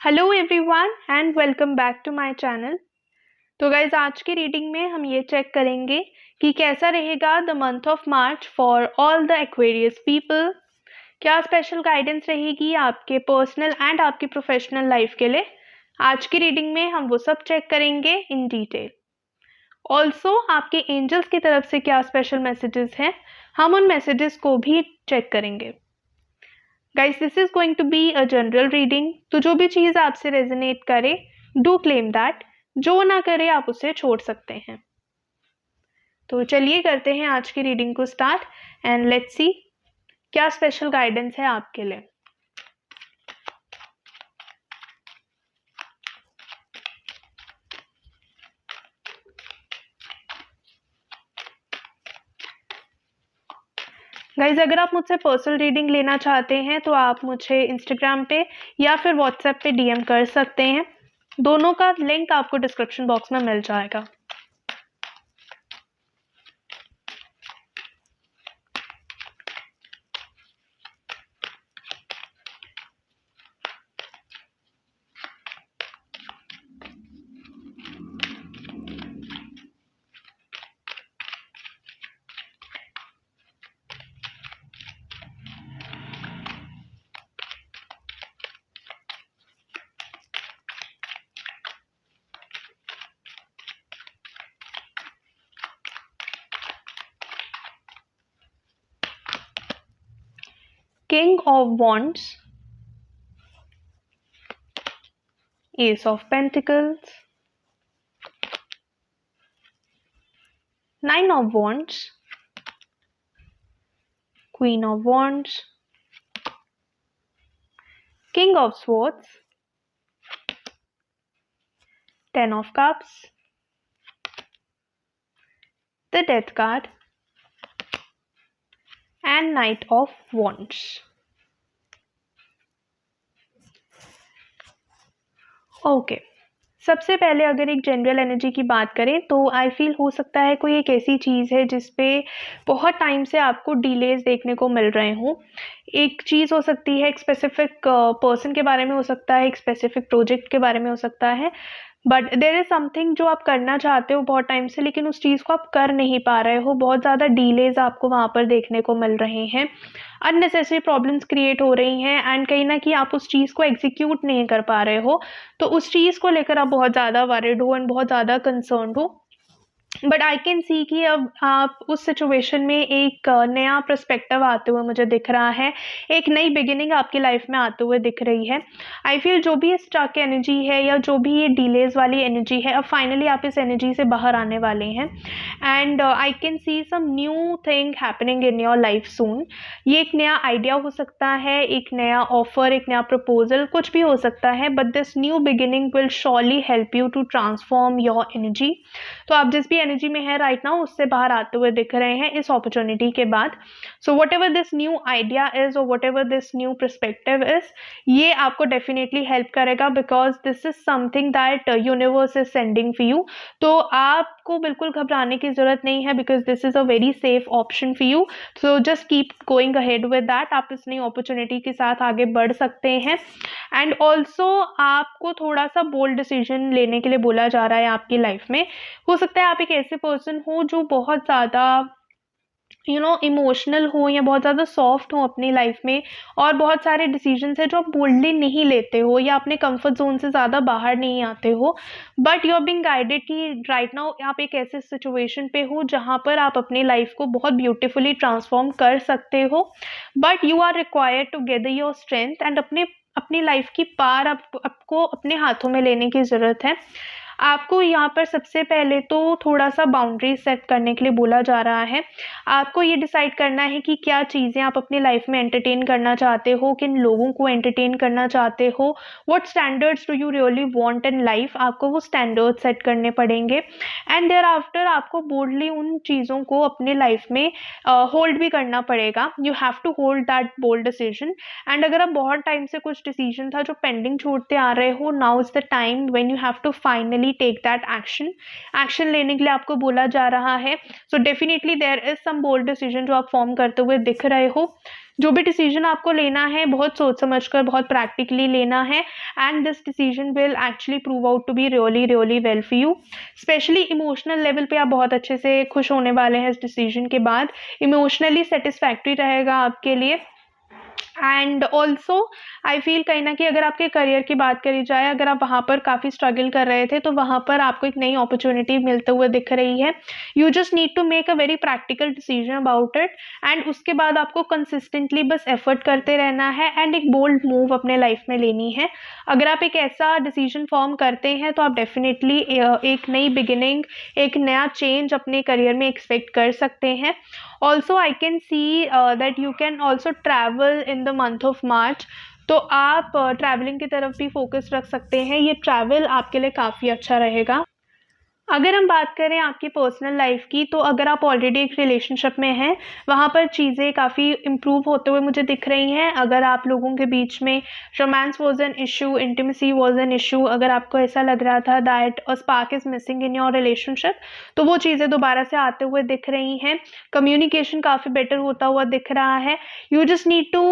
Hello everyone and welcome back to my channel. तो guys आज की रीडिंग में हम ये चेक करेंगे कि कैसा रहेगा the month of March for all the Aquarius people. क्या स्पेशल गाइडेंस रहेगी आपके पर्सनल एंड आपकी प्रोफेशनल लाइफ के लिए। आज की रीडिंग में हम वो सब चेक करेंगे इन डिटेल। ऑल्सो आपके एंजल्स की तरफ से क्या स्पेशल मैसेजेस हैं, हम उन मैसेजेस को भी चेक करेंगे। Guys this is going to be a general reading, तो जो भी चीज़ आपसे रेजोनेट करे डू क्लेम दैट, जो ना करे आप उसे छोड़ सकते हैं। तो चलिए करते हैं आज की रीडिंग को स्टार्ट एंड लेट्स सी क्या स्पेशल गाइडेंस है आपके लिए। गाइज अगर आप मुझसे पर्सनल रीडिंग लेना चाहते हैं तो आप मुझे इंस्टाग्राम पे या फिर व्हाट्सएप पे डीएम कर सकते हैं। दोनों का लिंक आपको डिस्क्रिप्शन बॉक्स में मिल जाएगा। King of Wands, Ace of Pentacles, Nine of Wands, Queen of Wands, King of Swords, Ten of Cups, the Death card, and Knight of Wands. Okay सबसे पहले अगर एक जनरल एनर्जी की बात करें तो आई फील हो सकता है कोई एक ऐसी चीज़ है जिस पे बहुत टाइम से आपको डिलेज देखने को मिल रहे हों। एक चीज़ हो सकती है, एक स्पेसिफिक पर्सन के बारे में हो सकता है, एक स्पेसिफिक प्रोजेक्ट के बारे में हो सकता है, बट देर इज़ समथिंग जो आप करना चाहते हो बहुत टाइम से लेकिन उस चीज़ को आप कर नहीं पा रहे हो। बहुत ज़्यादा डिलेज आपको वहाँ पर देखने को मिल रहे हैं, अननेसेसरी प्रॉब्लम्स क्रिएट हो रही हैं एंड कहीं ना कहीं आप उस चीज़ को एग्जीक्यूट नहीं कर पा रहे हो। तो उस चीज़ को लेकर आप बहुत ज़्यादा वरिड हो एंड बहुत ज़्यादा कंसर्न हो। बट आई कैन सी कि अब आप उस सिचुएशन में एक नया पर्सपेक्टिव आते हुए मुझे दिख रहा है, एक नई बिगिनिंग आपकी लाइफ में आते हुए दिख रही है। आई फील जो भी स्टक की एनर्जी है या जो भी ये डिलेज वाली एनर्जी है, अब फाइनली आप इस एनर्जी से बाहर आने वाले हैं and I can see some new thing happening in your life soon. ये एक नया आइडिया हो सकता है, एक नया ऑफर, एक नया प्रपोजल, कुछ भी हो सकता है, but this new beginning will surely help you to transform your energy. तो आप जिस भी एनर्जी में है राइट नाउ उससे बाहर आते हुए दिख रहे हैं इस अपॉर्चुनिटी के बाद। So whatever this new idea is और whatever this new perspective is, ये आपको डेफिनेटली हेल्प करेगा because this is something that universe is sending for you. तो आपको बिल्कुल घबराने की जरूरत नहीं है because this is a very safe option for you. So just keep going ahead with that, आप इस नई अपॉर्चुनिटी के साथ आगे बढ़ सकते हैं। एंड ऑल्सो आपको थोड़ा सा बोल्ड डिसीजन लेने के लिए बोला जा रहा है आपकी लाइफ में। हो सकता है आप एक ऐसे पर्सन हो जो बहुत ज़्यादा इमोशनल हो या बहुत ज़्यादा सॉफ्ट हो अपनी लाइफ में और बहुत सारे डिसीजंस है जो आप बोल्डली नहीं लेते हो या अपने कंफर्ट जोन से ज़्यादा बाहर नहीं आते हो। But you are being guided कि राइट नाउ आप एक ऐसे सिचुएशन पे हो जहाँ पर आप अपनी लाइफ को बहुत ब्यूटिफुली ट्रांसफॉर्म कर सकते हो। But you are required to gather your strength and अपनी लाइफ की पार आपको अपने हाथों में लेने की ज़रूरत है। आपको यहाँ पर सबसे पहले तो थोड़ा सा बाउंड्रीज सेट करने के लिए बोला जा रहा है। आपको ये डिसाइड करना है कि क्या चीज़ें आप अपनी लाइफ में एंटरटेन करना चाहते हो, किन लोगों को एंटरटेन करना चाहते हो, what standards do you really want in life. आपको वो स्टैंडर्ड्स सेट करने पड़ेंगे एंड देयर आफ्टर आपको बोल्डली उन चीज़ों को अपने लाइफ में होल्ड भी करना पड़ेगा। You have to hold that bold decision. And अगर आप बहुत टाइम से कुछ डिसीजन था जो पेंडिंग छोड़ते आ रहे हो, now is the time when you have to finally really take that action. Action लेने के लिए आपको बोला जा रहा है। So definitely there is some bold decision जो आप फॉर्म करते हुए दिख रहे हो। जो भी डिसीजन आपको लेना है बहुत सोच समझकर, बहुत प्रैक्टिकली लेना है, and this decision will actually prove out to be really really well for you. Specially emotional level पे आप बहुत अच्छे से खुश होने वाले हैं इस डिसीजन के बाद। इमोशनली सेटिस्फैक्ट्री रहेगा आपके लिए। एंड ऑल्सो आई फील कहीं ना कहीं अगर आपके करियर की बात करी जाए, अगर आप वहाँ पर काफ़ी स्ट्रगल कर रहे थे तो वहाँ पर आपको एक नई अपॉर्चुनिटी मिलते हुए दिख रही है। You just need to make a very practical decision about it, and उसके बाद आपको कंसिस्टेंटली बस एफर्ट करते रहना है एंड एक बोल्ड मूव अपने लाइफ में लेनी है। अगर आप एक ऐसा डिसीजन फॉर्म करते हैं तो आप डेफिनेटली एक नई बिगिनिंग, एक नया चेंज अपने करियर में एक्सपेक्ट कर सकते हैं। Also, I can see that you can also travel in the month of March. तो आप ट्रैवलिंग की तरफ भी फोकस रख सकते हैं। ये ट्रैवल आपके लिए काफ़ी अच्छा रहेगा। अगर हम बात करें आपकी पर्सनल लाइफ की, तो अगर आप ऑलरेडी एक रिलेशनशिप में हैं, वहाँ पर चीज़ें काफ़ी इम्प्रूव होते हुए मुझे दिख रही हैं। अगर आप लोगों के बीच में romance was an issue, intimacy was an issue, अगर आपको ऐसा लग रहा था that a spark is missing in your relationship, तो वो चीज़ें दोबारा से आते हुए दिख रही हैं। कम्युनिकेशन काफ़ी बेटर होता हुआ दिख रहा है। You just need to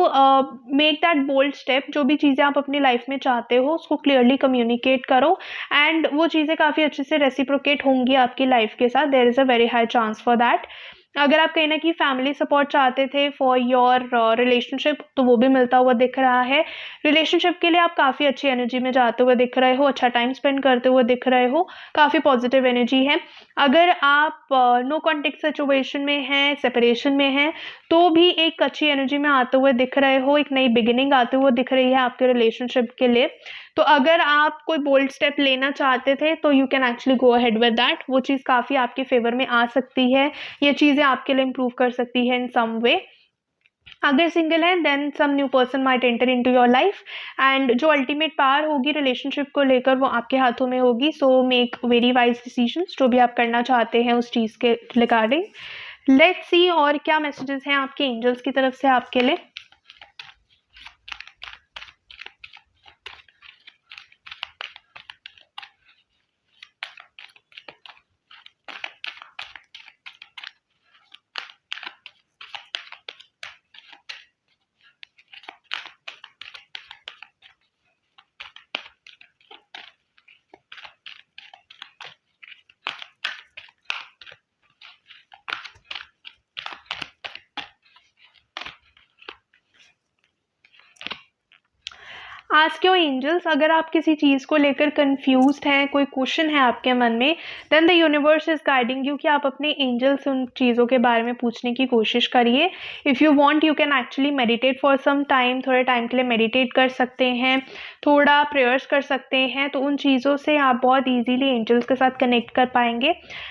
make that bold step. जो भी चीज़ें आप अपनी लाइफ में चाहते हो उसको क्लियरली कम्युनिकेट करो, एंड वो चीज़ें काफ़ी अच्छे से रेसिप्रोकेट होंगी आपकी लाइफ के साथ। There is a very high chance for that. अगर आप कहीं ना कहीं फैमिली सपोर्ट चाहते थे फॉर योर रिलेशनशिप, तो वो भी मिलता हुआ दिख रहा है। रिलेशनशिप के लिए आप काफ़ी अच्छी एनर्जी में जाते हुए दिख रहे हो, अच्छा टाइम स्पेंड करते हुए दिख रहे हो, काफ़ी पॉजिटिव एनर्जी है। अगर आप नो कॉन्टेक्ट सिचुएशन में हैं, सेपरेशन में हैं, तो भी एक अच्छी एनर्जी में आते हुए दिख रहे हो, एक नई बिगिनिंग आते हुए दिख रही है आपके रिलेशनशिप के लिए। तो अगर आप कोई बोल्ड स्टेप लेना चाहते थे तो you can actually go ahead with that. वो चीज़ काफ़ी आपके फेवर में आ सकती है, ये चीज़ें आपके लिए इम्प्रूव कर सकती है इन सम वे। अगर सिंगल है then some new person might enter into your life, and जो अल्टीमेट पावर होगी रिलेशनशिप को लेकर वो आपके हाथों में होगी। So make very wise decisions जो भी आप करना चाहते हैं उस चीज़ के रिगार्डिंग। लेट्स सी और क्या मैसेजेस हैं आपके एंजल्स की तरफ से आपके लिए। Ask your angels. अगर आप किसी चीज़ को लेकर कंफ्यूज्ड हैं, कोई क्वेश्चन है आपके मन में, then the universe is guiding you कि आप अपने एंजल से उन चीज़ों के बारे में पूछने की कोशिश करिए। If you want you can actually meditate for some time. थोड़े टाइम के लिए मेडिटेट कर सकते हैं, थोड़ा प्रेयर्स कर सकते हैं, तो उन चीज़ों से आप बहुत ईजीली एंजल्स के साथ कनेक्ट कर पाएंगे,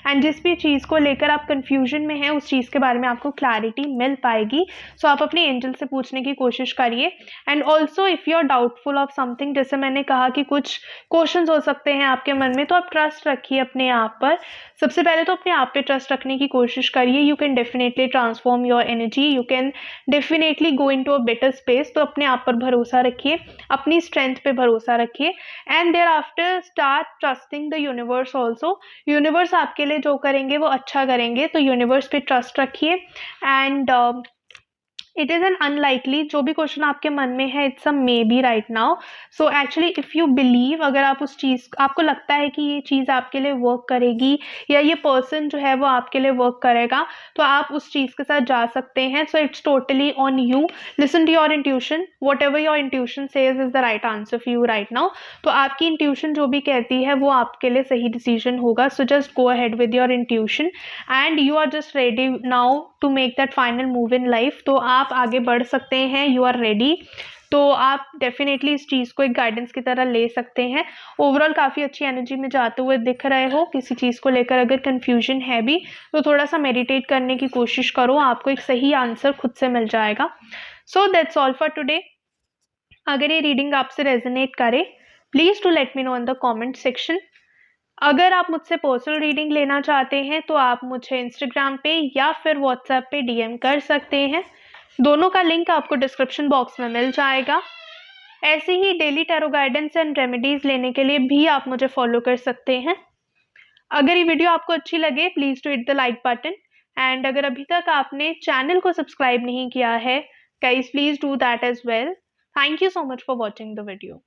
एंड जिस भी चीज़ को लेकर आप कन्फ्यूजन में हैं उस चीज़ के बारे में आपको क्लैरिटी मिल पाएगी। सो आप अपने एंजल से पूछने की कोशिश करिए। And also if you are doubtful of something, जैसे मैंने कहा कि कुछ क्वेश्चंस हो सकते हैं आपके मन में, तो आप ट्रस्ट रखिए अपने आप पर। सबसे पहले तो अपने आप पे ट्रस्ट रखने की कोशिश करिए। You can definitely transform your energy, you can definitely go into a better space. तो अपने आप पर भरोसा रखिए, अपनी स्ट्रेंथ पे भरोसा रखिए, and thereafter start trusting the universe also. Universe आपके लिए जो करेंगे वो अच्छा करेंगे, तो यूनिवर्स पे ट्रस्ट रखिए। And it is an unlikely, जो भी क्वेश्चन आपके मन में है it's a may be right now. So actually if you believe, अगर आप उस चीज़, आपको लगता है कि ये चीज़ आपके लिए वर्क करेगी या ये पर्सन जो है वो आपके लिए वर्क करेगा, तो आप उस चीज़ के साथ जा सकते हैं। So it's totally on you. Listen to your intuition, whatever your intuition says is the right answer for you right now. तो आपकी इंट्यूशन जो भी कहती है वो आपके लिए सही डिसीजन होगा। So just go ahead with your intuition, and you are just ready now to make that final move in life. तो आप आगे बढ़ सकते हैं, यू आर रेडी। तो आप डेफिनेटली इस चीज़ को एक गाइडेंस की तरह ले सकते हैं। ओवरऑल काफ़ी अच्छी एनर्जी में जाते हुए दिख रहे हो। किसी चीज़ को लेकर अगर कन्फ्यूजन है भी तो थोड़ा सा मेडिटेट करने की कोशिश करो, आपको एक सही आंसर खुद से मिल जाएगा। So that's all for today. अगर ये रीडिंग आपसे रेजोनेट करे, please do let me know in the comment section. अगर आप मुझसे पर्सनल रीडिंग लेना चाहते हैं तो आप मुझे इंस्टाग्राम पे या फिर व्हाट्सएप पे डीएम कर सकते हैं। दोनों का लिंक आपको डिस्क्रिप्शन बॉक्स में मिल जाएगा। ऐसे ही daily tarot guidance and remedies लेने के लिए भी आप मुझे फॉलो कर सकते हैं। अगर ये वीडियो आपको अच्छी लगे please do hit the like button, and अगर अभी तक आपने चैनल को सब्सक्राइब नहीं किया है guys please do that as well. Thank you so much for watching the video.